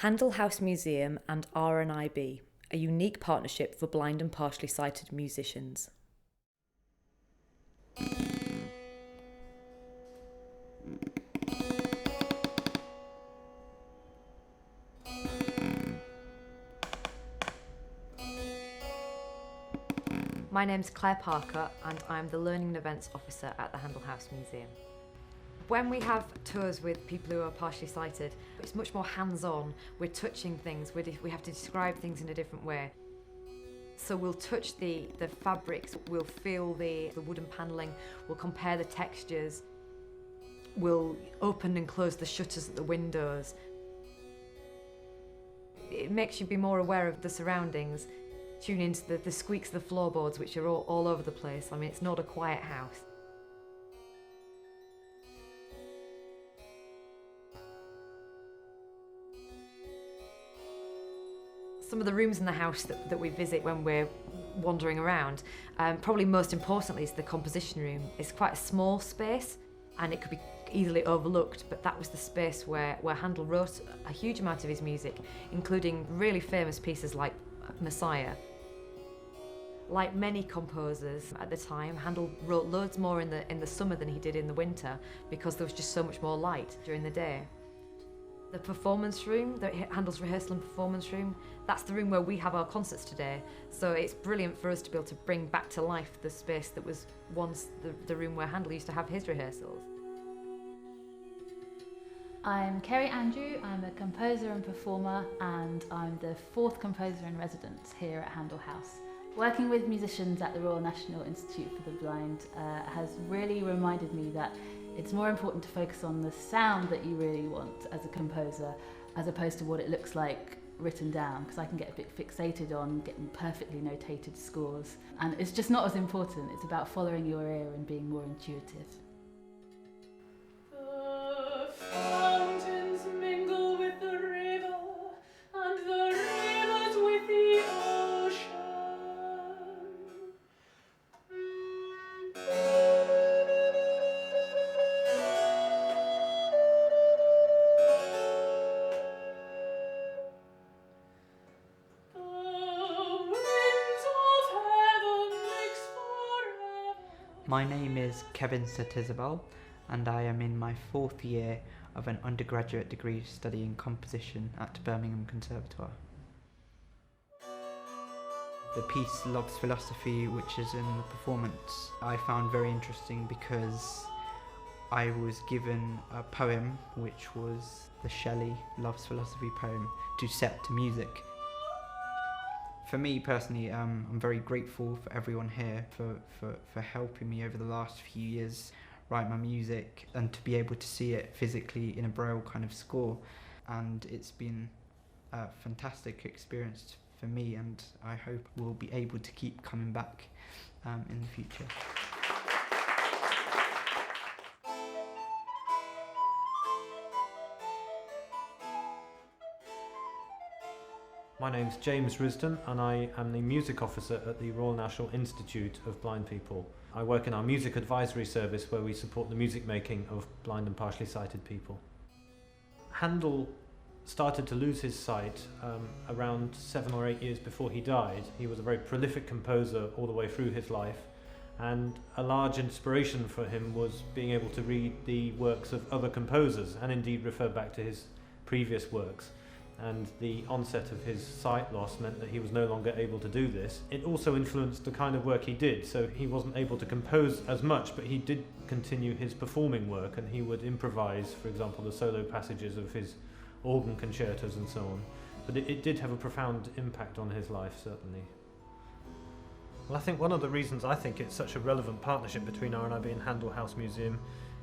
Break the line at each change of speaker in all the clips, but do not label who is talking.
Handel House Museum and RNIB, a unique partnership for blind and partially sighted musicians. My name's Claire Parker and I'm the Learning and Events Officer at the Handel House Museum. When we have tours with people who are partially sighted, it's much more hands-on. We're touching things, we have to describe things in a different way. So we'll touch the fabrics, we'll feel the wooden panelling, we'll compare the textures, we'll open and close the shutters at the windows. It makes you be more aware of the surroundings. Tune into the squeaks of the floorboards, which are all over the place. I mean, it's not a quiet house. Some of the rooms in the house that we visit when we're wandering around, probably most importantly is the composition room. It's quite a small space and it could be easily overlooked, but that was the space where Handel wrote a huge amount of his music, including really famous pieces like Messiah. Like many composers at the time, Handel wrote loads more in the summer than he did in the winter because there was just so much more light during the day. The performance room, Handel's rehearsal and performance room, that's the room where we have our concerts today. So it's brilliant for us to be able to bring back to life the space that was once the room where Handel used to have his rehearsals.
I'm Kerry Andrew, I'm a composer and performer, and I'm the 4th composer in residence here at Handel House. Working with musicians at the Royal National Institute for the Blind has really reminded me that it's more important to focus on the sound that you really want as a composer as opposed to what it looks like written down, because I can get a bit fixated on getting perfectly notated scores, and it's just not as important. It's about following your ear and being more intuitive.
My name is Kevin Isabel and I am in my 4th year of an undergraduate degree studying composition at Birmingham Conservatoire. The piece Love's Philosophy, which is in the performance, I found very interesting because I was given a poem which was the Shelley Love's Philosophy poem to set to music. For me personally, I'm very grateful for everyone here for helping me over the last few years write my music and to be able to see it physically in a braille kind of score. And it's been a fantastic experience for me, and I hope we'll be able to keep coming back in the future.
My name's James Risdon and I am the music officer at the Royal National Institute of Blind People. I work in our music advisory service where we support the music making of blind and partially sighted people. Handel started to lose his sight around 7 or 8 years before he died. He was a very prolific composer all the way through his life, and a large inspiration for him was being able to read the works of other composers and indeed refer back to his previous works. And the onset of his sight loss meant that he was no longer able to do this. It also influenced the kind of work he did, so he wasn't able to compose as much, but he did continue his performing work, and he would improvise, for example, the solo passages of his organ concertos and so on. But it did have a profound impact on his life, certainly. Well, I think one of the reasons I think it's such a relevant partnership between RNIB and Handel House Museum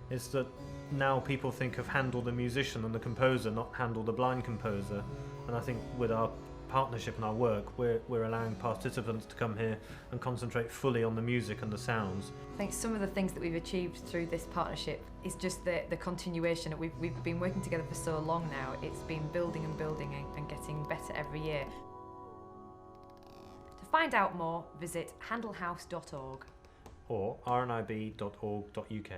is that now people think of Handel the musician and the composer, not Handel the blind composer. And I think with our partnership and our work, we're allowing participants to come here and concentrate fully on the music and the sounds.
I think some of the things that we've achieved through this partnership is just the continuation. We've been working together for so long now. It's been building and building and getting better every year. To find out more, visit handelhouse.org
or rnib.org.uk.